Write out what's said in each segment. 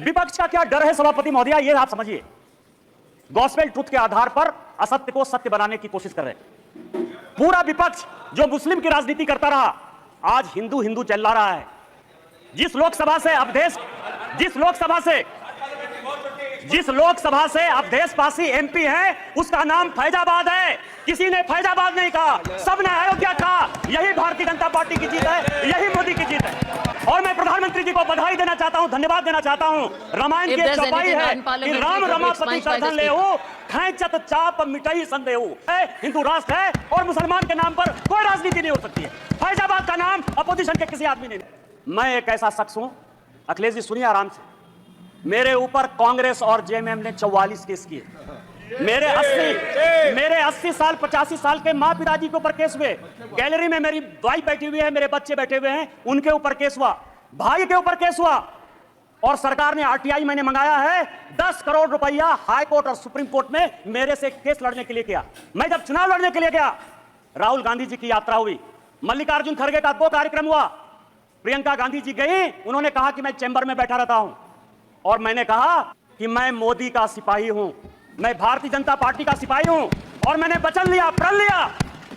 विपक्ष का क्या डर है सभापति महोदया, ये आप समझिए। गॉस्पेल ट्रुथ के आधार पर असत्य को सत्य बनाने की कोशिश कर रहे हैं। पूरा विपक्ष जो मुस्लिम की राजनीति करता रहा, आज हिंदू हिंदू चिल्ला रहा है। जिस लोकसभा से अवधेशवासी एमपी है, उसका नाम फैजाबाद है। किसी ने फैजाबाद नहीं कहा, सबने अयोध्या कहा। यही भारतीय जनता पार्टी की जीत है, यही मोदी की जीत है। और मैं प्रधानमंत्री जी को बधाई देना चाहता हूं, धन्यवाद देना चाहता हूं। रामायण की चौपाई है कि राम रमापति करधन ले हो, खैंचत चाप मिटाई संदेह। हिंदू राष्ट्र है और मुसलमान के नाम पर कोई राजनीति नहीं हो सकती है। फैजाबाद का नाम अपोजिशन के किसी आदमी ने। मैं एक ऐसा शख्स हूं, अखिलेश जी सुनिए आराम से। मेरे ऊपर कांग्रेस और जेएमएम ने 44 केस किए। मेरे 80 साल 85 साल के माँ पिताजी के ऊपर केस हुए। गैलरी में मेरी वाइफ बैठी हुई है, मेरे बच्चे बैठे हुए हैं, उनके ऊपर केस हुआ, भाई के ऊपर केस हुआ। और सरकार ने आरटीआई मैंने मंगाया है 10 करोड़ रुपया हाई कोर्ट और सुप्रीम कोर्ट में मेरे से केस लड़ने के लिए किया। मैं जब चुनाव लड़ने के लिए गया, राहुल गांधी जी की यात्रा हुई, मल्लिकार्जुन खड़गे का 2 कार्यक्रम हुआ, प्रियंका गांधी जी गई, उन्होंने कहा कि मैं चैंबर में बैठा रहता हूं। और मैंने कहा कि मैं मोदी का सिपाही हूं, मैं भारतीय जनता पार्टी का सिपाही हूं। और मैंने वचन लिया, प्रण लिया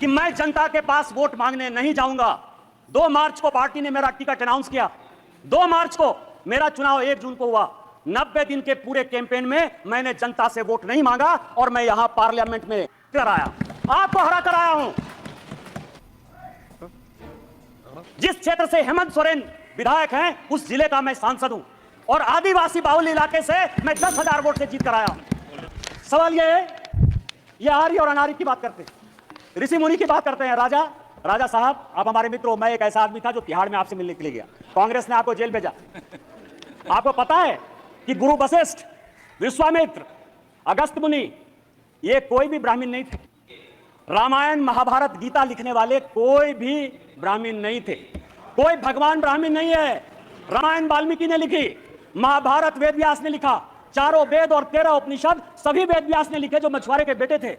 कि मैं जनता के पास वोट मांगने नहीं जाऊंगा। 2 मार्च को पार्टी ने मेरा टिकट अनाउंस किया। 2 मार्च को मेरा चुनाव 1 जून को हुआ। 90 दिन के पूरे कैंपेन में मैंने जनता से वोट नहीं मांगा और मैं यहां पार्लियामेंट में कराया, आपको हरा कर आया हूं। जिस क्षेत्र से हेमंत सोरेन विधायक हैं, उस जिले का मैं सांसद हूं और आदिवासी बाहुल इलाके से मैं 10,000 वोट से जीत कर आया हूं। सवाल यह है, ये आर्य और अनार्य की बात करते हैं, ऋषि मुनि की बात करते हैं। राजा साहब, आप हमारे मित्र हो। मैं एक ऐसा आदमी था जो तिहाड़ में आपसे मिलने के लिए गया, कांग्रेस ने आपको जेल भेजा। आपको पता है कि गुरु वशिष्ठ, विश्वामित्र, अगस्त मुनि, ये कोई भी ब्राह्मण नहीं थे। रामायण महाभारत गीता लिखने वाले कोई भी ब्राह्मण नहीं थे। कोई भगवान ब्राह्मण नहीं है। रामायण वाल्मीकि ने लिखी, महाभारत वेद व्यास ने लिखा, चारों वेद और 13 उपनिषद सभी वेद व्यास ने लिखे, जो मछुआरे के बेटे थे।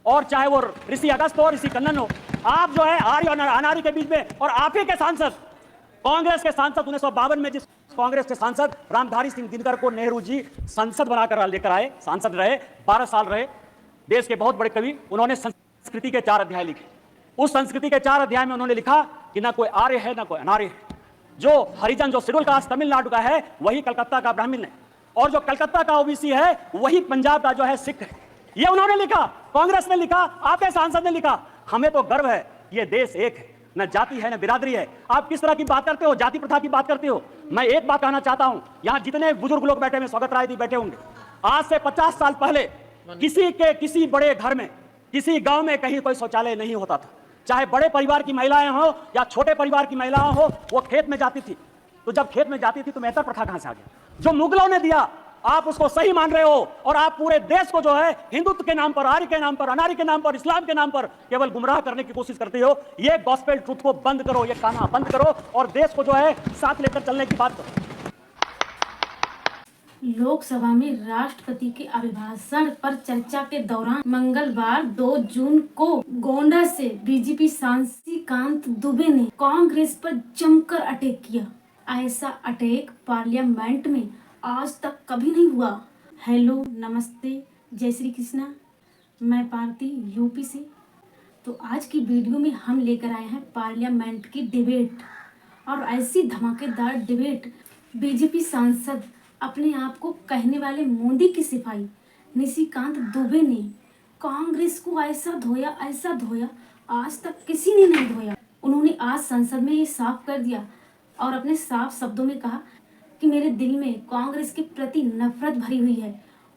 और चाहे वो ऋषि अगस्त हो, ऋषि कन्नन हो, आप जो है आर्य और अनार्य के बीच में। और आप ही के सांसद, कांग्रेस के सांसद 1952 में जिस कांग्रेस के सांसद रामधारी सिंह दिनकर को नेहरू जी संसद बनाकर लेकर आए, सांसद रहे, 12 साल रहे, देश के बहुत बड़े कवि, उन्होंने संस्कृति के 4 अध्याय लिखे। उस संस्कृति के 4 अध्याय में उन्होंने लिखा कि ना कोई आर्य है ना कोई अनार्य है। जो हरिजन, जो शेड्यूल कास्ट तमिलनाडु का है, वही कलकत्ता का ब्राह्मण है, और जो कलकत्ता का ओबीसी है, वही पंजाब का जो है सिख है। ये उन्होंने लिखा, कांग्रेस ने लिखा, आपके सांसद ने लिखा। हमें तो गर्व है, ये देश एक है, न जाति है न बिरादरी है। आप किस तरह की बात करते हो, जाति प्रथा की बात करते हो। मैं एक बात कहना चाहता हूं, यहां जितने बुजुर्ग लोग बैठे हैं, स्वागत राय जी बैठे होंगे, आज से 50 साल पहले किसी बड़े घर में, किसी गांव में कहीं कोई शौचालय नहीं होता था। चाहे बड़े परिवार की महिलाएं हो या छोटे परिवार की महिलाएं हो, वो खेत में जाती थी। तो जब खेत में जाती थी तो मेहतर प्रथा कहां से आ गया? जो मुगलों ने दिया, आप उसको सही मान रहे हो, और आप पूरे देश को जो है हिंदुत्व के नाम पर, आर्य के नाम पर, अनार्य के नाम पर, इस्लाम के नाम पर केवल गुमराह करने की कोशिश करते हो। ये गॉस्पेल ट्रुथ को बंद करो, ये कान्हा बंद करो और देश को जो है साथ लेकर चलने की बात करो। लोकसभा में राष्ट्रपति के अभिभाषण पर चर्चा के दौरान मंगलवार 2 जून को गोंडा से बीजेपी सांसद निशिकांत दुबे ने कांग्रेस पर जमकर अटैक किया। ऐसा अटैक पार्लियामेंट में आज तक कभी नहीं हुआ। हेलो, नमस्ते, जय श्री कृष्णा। मैं पार्टी यूपी से। तो आज की वीडियो में हम लेकर आए हैं पार्लियामेंट की डिबेट, और ऐसी धमाकेदार डिबेट। बीजेपी सांसद, अपने आप को कहने वाले मोदी की सिपाही निशिकांत दुबे ने कांग्रेस को ऐसा धोया, आज तक किसी ने नहीं धोया। उन्होंने आज संसद में ये साफ कर दिया और अपने साफ शब्दों में कहा कि मेरे दिल में कांग्रेस के प्रति नफरत भरी हुई है।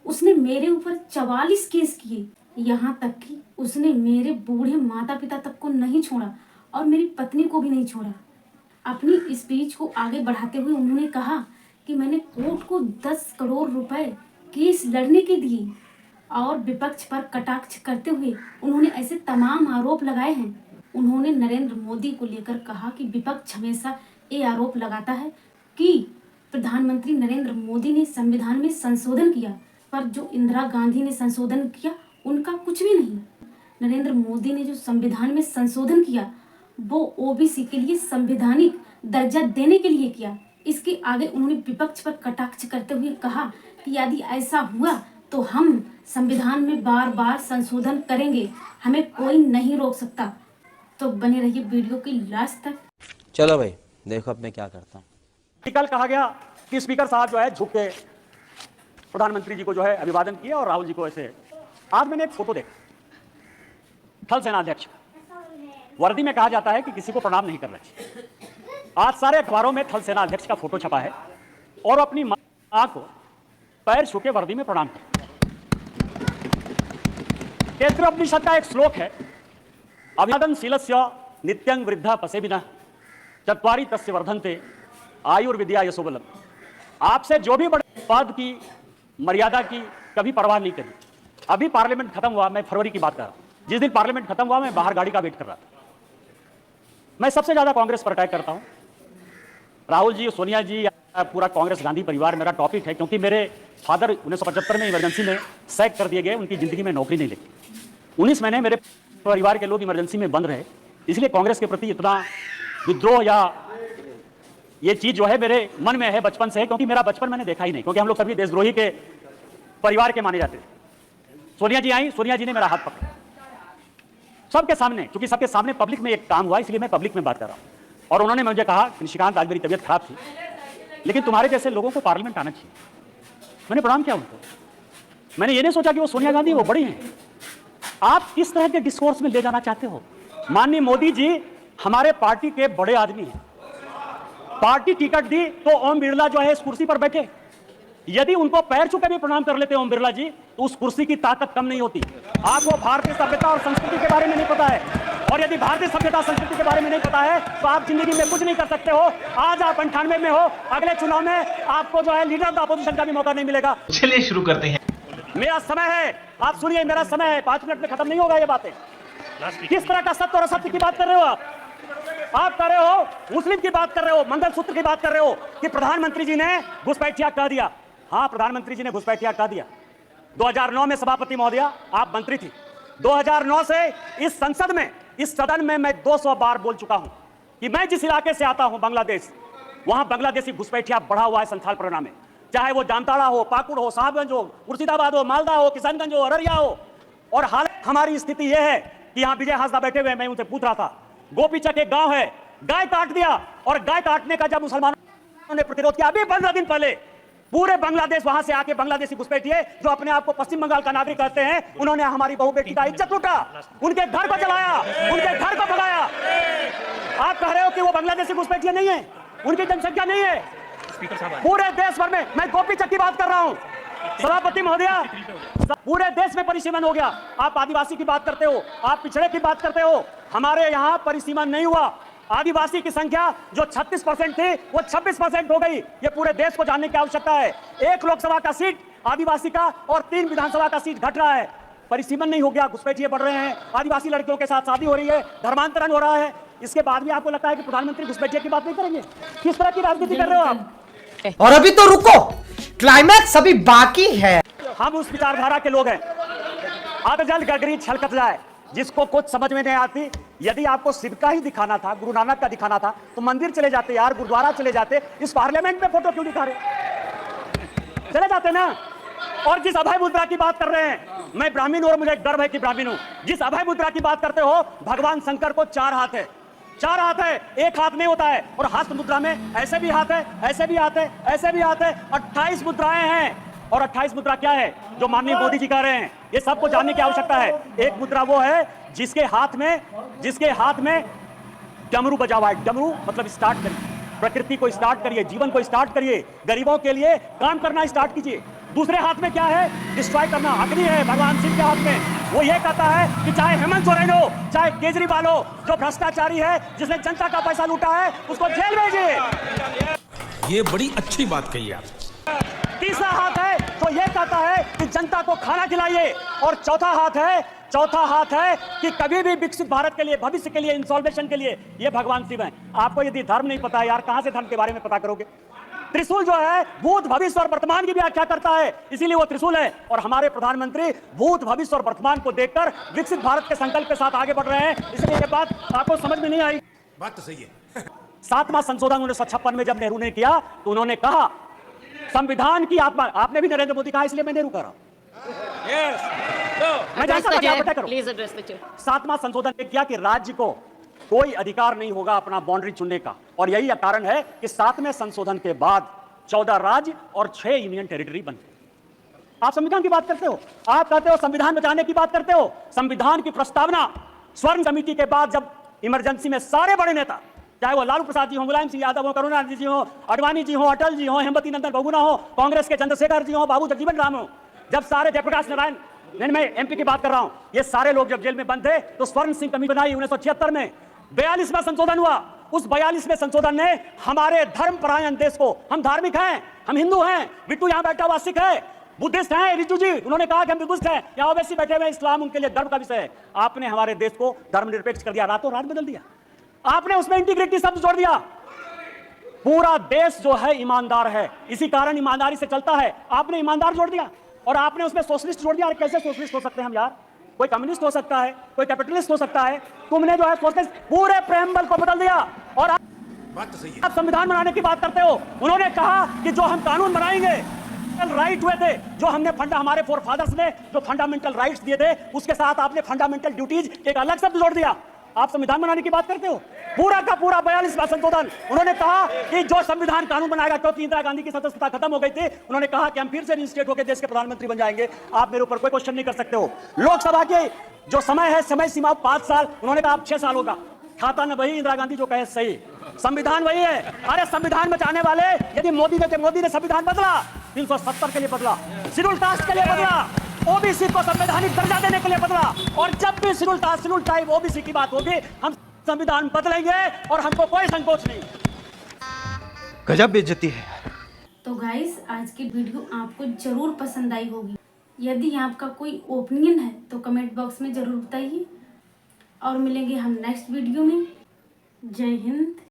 उसने मेरे ऊपर 44 केस किए, यहाँ तक कि उसने मेरे बूढ़े माता पिता तक को नहीं छोड़ा और मेरी पत्नी को भी नहीं छोड़ा। अपनी स्पीच को आगे बढ़ाते हुए उन्होंने कहा कि मैंने कोर्ट को 10 करोड़ रुपए केस लड़ने के दिए, और विपक्ष पर कटाक्ष करते हुए उन्होंने ऐसे तमाम आरोप लगाए हैं। उन्होंने नरेंद्र मोदी को लेकर कहा कि विपक्ष हमेशा ये आरोप लगाता है कि प्रधानमंत्री नरेंद्र मोदी ने संविधान में संशोधन किया, पर जो इंदिरा गांधी ने संशोधन किया उनका कुछ भी नहीं। नरेंद्र मोदी ने जो संविधान में संशोधन किया वो ओबीसी के लिए संवैधानिक दर्जा देने के लिए किया, इसके आगे उन्होंने विपक्ष पर कटाक्ष करते हुए कहा कि यदि ऐसा हुआ तो हम संविधान में बार बार संशोधन करेंगे, हमें कोई नहीं रोक सकता। तो बने रहिए वीडियो की लास्ट तक। चलो भाई देखो अब मैं क्या करता हूँ। कल कहा गया कि स्पीकर साहब जो है झुक के प्रधानमंत्री जी को जो है अभिवादन किया और राहुल जी को ऐसे। आज मैंने एक फोटो देखा थल सेनाध्यक्ष, वर्दी में कहा जाता है कि किसी को प्रणाम नहीं करना चाहिए। आज सारे अखबारों में थल सेना अध्यक्ष का फोटो छपा है और अपनी मां को पैर छू के वर्दी में प्रणाम कर। तैत्तिरीय उपनिषद का एक श्लोक है, अभिवादनशीलस्य नित्यं वृद्धा पसेबिनः चत्वारि तस्य वर्धन्ते आयुर्विद्या यशोबलम्। आपसे जो भी बड़े पद की मर्यादा की कभी परवाह नहीं करी। अभी पार्लियामेंट खत्म हुआ, मैं फरवरी की बात कर रहा हूं, जिस दिन पार्लियामेंट खत्म हुआ मैं बाहर गाड़ी का वेट कर रहा था। मैं सबसे ज्यादा कांग्रेस पर अटैक करता हूं, राहुल जी, सोनिया जी, पूरा कांग्रेस गांधी परिवार मेरा टॉपिक है, क्योंकि मेरे फादर 1975 में इमरजेंसी में सैक कर दिए गए, उनकी जिंदगी में नौकरी नहीं लगी। 19 महीने मेरे परिवार के लोग इमरजेंसी में बंद रहे, इसलिए कांग्रेस के प्रति इतना विद्रोह या ये चीज जो है मेरे मन में है बचपन से है, क्योंकि मेरा बचपन मैंने देखा ही नहीं, क्योंकि हम लोग सभी देशद्रोही के परिवार के माने जाते थे। सोनिया जी आई, सोनिया जी ने मेरा हाथ पकड़ा सबके सामने, क्योंकि सबके सामने पब्लिक में एक काम हुआ, इसलिए मैं पब्लिक में बात कर रहा हूं। और उन्होंने मुझे कहा निशिकांत आज मेरी तबीयत खराब थी, लेकिन तुम्हारे जैसे लोगों को पार्लियामेंट आना चाहिए। मैंने प्रणाम किया उनको। मैंने ये नहीं सोचा कि वो सोनिया गांधी वो बड़ी हैं। आप किस तरह के डिस्कोर्स में ले जाना चाहते हो? माननीय मोदी जी हमारे पार्टी के बड़े आदमी हैं, पार्टी टिकट दी तो ओम बिरला जो है इस कुर्सी पर बैठे। यदि उनको पैर छू के भी प्रणाम कर लेते ओम बिरला जी तो उस कुर्सी की ताकत कम नहीं होती। आपको भारतीय सभ्यता और संस्कृति के बारे में नहीं पता है, और यदि भारतीय सभ्यता संस्कृति के बारे में नहीं पता है तो आप जिंदगी में कुछ नहीं कर सकते हो। आज आप 98 में हो, अगले चुनाव में आपको जो है लीडर ऑफ द अपोजिशन का भी मौका नहीं मिलेगा। चलिए शुरू करते हैं। मेरा समय है, आप सुनिए, मेरा समय है, 5 मिनट में खत्म नहीं होगा ये बातें। किस तरह का सत्य और असत्य की बात कर रहे हो आप कर रहे हो, मुस्लिम की बात कर रहे हो, मंगलसूत्र की बात कर रहे हो कि प्रधानमंत्री जी ने घुसपैठिया कह दिया। हाँ, प्रधानमंत्री जी ने घुसपैठिया कह दिया। 2009 में सभापति महोदया आप मंत्री थी। 2009 से इस संसद में, इस सदन में मैं 200 बार बोल चुका हूं कि मैं जिस इलाके से आता हूं बांग्लादेश, वहां बांग्लादेशी घुसपैठिया बढ़ा हुआ है संथाल परगना में, चाहे वो जामताड़ा हो, पाकुड़ हो, साहबगंज हो, मुर्शिदाबाद हो, मालदा हो, किशनगंज हो, अररिया हो। और हालत हमारी स्थिति यह है कि यहां विजय हांसदा बैठे हुए, मैं उनसे पूछ रहा था, गोपीचक एक गांव है, गाय काट दिया, और गाय काटने का जब मुसलमानों ने प्रतिरोध किया अभी 15 दिन पहले, पूरे बांग्लादेश वहां से आके बांग्लादेशी घुसपैठिए जो अपने आप को पश्चिम बंगाल का नागरिक कहते हैं, उन्होंने हमारी बहू बेटी का इज्जत लूटा, उनके घर को जलाया, उनके घर को भगाया। आप कह रहे हो कि वो बांग्लादेशी घुसपैठिए नहीं है, उनकी जनसंख्या नहीं है। पूरे देश भर में, मैं गोपीचक की बात कर रहा हूं सभापति महोदया, पूरे देश में परिसीमन हो गया। आप आदिवासी की बात करते हो, आप पिछड़े की बात करते हो, हमारे यहां परिसीमन नहीं हुआ। आदिवासी की संख्या जो 36% थी वो 26% हो गई। ये पूरे देश को जानने की आवश्यकता है। 1 लोकसभा का सीट आदिवासी का और 3 विधानसभा का सीट घट रहा है। परिसीमन नहीं हो गया, घुसपैठिए बढ़ रहे हैं, आदिवासी लड़कियों के साथ शादी हो रही है, धर्मांतरण हो रहा है। इसके बाद भी आपको लगता है कि प्रधानमंत्री घुसपैठिए की बात नहीं करेंगे? किस तरह की राजनीति कर रहे हो आप? और अभी तो रुको, क्लाइमैक्स अभी बाकी है। हम उस विचारधारा के लोग हैं, अधजल गगरी छलकत जाए, जिसको कुछ समझ में नहीं आती। यदि आपको शिव का ही दिखाना था, गुरु नानक का दिखाना था, तो मंदिर चले जाते यार, गुरुद्वारा चले जाते। इस पार्लियामेंट में फोटो क्यों दिखा रहे? चले जाते ना। और जिस अभय मुद्रा की बात कर रहे हैं, मैं ब्राह्मण हूं और मुझे गर्व है कि ब्राह्मण हूं। जिस अभय मुद्रा की बात करते हो, भगवान शंकर को 4 हाथ है, 4 हाथ है, 1 हाथ नहीं होता है। और हस्त मुद्रा में ऐसे भी हाथ है, ऐसे भी हाथ है, ऐसे भी हाथ है, 28 मुद्राएं हैं। और 28 मुद्रा क्या है जो माननीय मोदी जी कह रहे हैं, ये सबको जानने की आवश्यकता है। एक मुद्रा वो है जिसके हाथ में डमरू बजा हुआ है। डमरू मतलब स्टार्ट करिए, प्रकृति को स्टार्ट करिए, जीवन को स्टार्ट करिए, गरीबों के लिए काम करना स्टार्ट कीजिए। दूसरे हाथ में क्या है? डिस्ट्रॉय करना। अग्नि है भगवान शिव के हाथ में। वो ये कहता है कि चाहे हेमंत सोरेन हो, चाहे केजरीवाल हो, जो भ्रष्टाचारी है, जिसने जनता का पैसा लूटा है, उसको जेल भेजिए। ये बड़ी अच्छी बात कही आप। तीसरा हाथ है तो ये कहता है कि जनता को खाना खिलाइए। और चौथा हाथ है कि कभी भी विकसित भारत के लिए, भविष्य के लिए, इंसॉल्वेशन के लिए, ये भगवान शिव हैं। आपको यदि धर्म नहीं पता है यार, कहां से धर्म के बारे में पता करोगे? त्रिशूल जो है भूत, भविष्य और वर्तमान की व्याख्या करता है, इसीलिए वो त्रिशूल है। और हमारे प्रधानमंत्री भूत, भविष्य और वर्तमान को देखकर विकसित भारत के संकल्प के साथ आगे बढ़ रहे हैं। इसलिए ये बात आपको समझ में नहीं आई। बात तो सही है। 7वां संशोधन 1956 में जब नेहरू ने किया तो उन्होंने कहा संविधान की आत्मा, आपने भी नरेंद्र मोदी कहा इसलिए मैं नेहरू कह रहा हूं। मैं जानता था कि आप पता करो। Please address the chair. 7वां संशोधन ने किया कि राज्य को कोई अधिकार नहीं होगा अपना बाउंड्री चुनने का, और यही कारण है कि 7वें संशोधन के बाद 14 राज्य और 6 यूनियन टेरिटरी बन गए। आप संविधान की बात करते हो, आप कहते हो संविधान बचाने की बात करते हो। संविधान की प्रस्तावना स्वर्ण समिति के बाद जब इमरजेंसी में सारे बड़े नेता, चाहे वो लालू प्रसाद जी हो, मुलायम सिंह यादव हो, करुणानिधि जी हो, अडवाणी जी हो, अटल जी हो, हेमवती नंदन बहुगुणा हो, कांग्रेस के चंद्रशेखर जी हो, बाबू जगजीवन राम हो, जब सारे जयप्रकाश नारायण, मैं एमपी की बात कर रहा हूं, ये सारे लोग जब जेल में बंद थे तो स्वर्ण सिंह कमीशन बनाई 1976 में। 42वां संशोधन हुआ। उस 42वें संशोधन ने हमारे धर्मपरायण देश को, हम धार्मिक हैं, हम हिंदू हैं, बिट्टू यहां बैठा हुआ सिख है, बुद्धिस्ट हैं, रितु जी उन्होंने कहा कि हम बुद्धिस्ट हैं, यहाँ ओवैसी बैठे हुए, इस्लाम उनके लिए गर्व का विषय है। आपने हमारे देश को धर्मनिरपेक्ष कर दिया, रातों रात बदल दिया। आपने उसमें इंटीग्रिटी शब्द जोड़ दिया। पूरा देश जो है ईमानदार है, इसी कारण ईमानदारी से चलता है। आपने ईमानदार जोड़ दिया और आपने उसमें सोशलिस्ट जोड़ दिया। और कैसे सोशलिस्ट हो सकते हैं हम यार? कोई कम्युनिस्ट हो सकता है, कोई कैपिटलिस्ट हो सकता है, तुमने जो है सोशलिस्ट पूरे प्रेमबल को बदल दिया। और आप संविधान बनाने की बात करते हो। उन्होंने कहा कि जो हम कानून बनाएंगे, राइट हुए थे, जो हमने हमारे फोर फादर्स ने जो फंडामेंटल राइट्स दिए थे, उसके साथ आपने फंडामेंटल ड्यूटीज एक अलग शब्द जोड़ दिया। आप संविधान बनाने की बात करते हो। पूरा का पूरा 42वां संशोधन, उन्होंने कहा कि जो संविधान कानून बनाएगा, क्योंकि इंदिरा गांधी की सदस्यता खत्म हो गई थी, उन्होंने कहा कि हम फिर से रिइंस्टेट होकर देश के प्रधानमंत्री बन जाएंगे। आप मेरे ऊपर कोई क्वेश्चन नहीं कर सकते हो। लोकसभा के जो समय है, समय सीमा 5 साल, उन्होंने कहा आप 6 साल होगा। खाता न वही, इंदिरा गांधी जो कहे सही, संविधान वही है। अरे संविधान बचाने वाले यदि मोदी ने संविधान बदला, 370 के लिए बदला, शेड्यूल कास्ट के लिए बदला, ओबीसी को संवैधानिक दर्जा देने के लिए बदला। और जब भी schedule caste, schedule tribe, OBC की बात होगी, हम संविधान बदलेंगे और हमको कोई संकोच नहीं। गजब बेइज्जती है। तो गाइस, आज की वीडियो आपको जरूर पसंद आई होगी। यदि आपका कोई ओपिनियन है तो कमेंट बॉक्स में जरूर बताइए, और मिलेंगे हम नेक्स्ट वीडियो में। जय हिंद।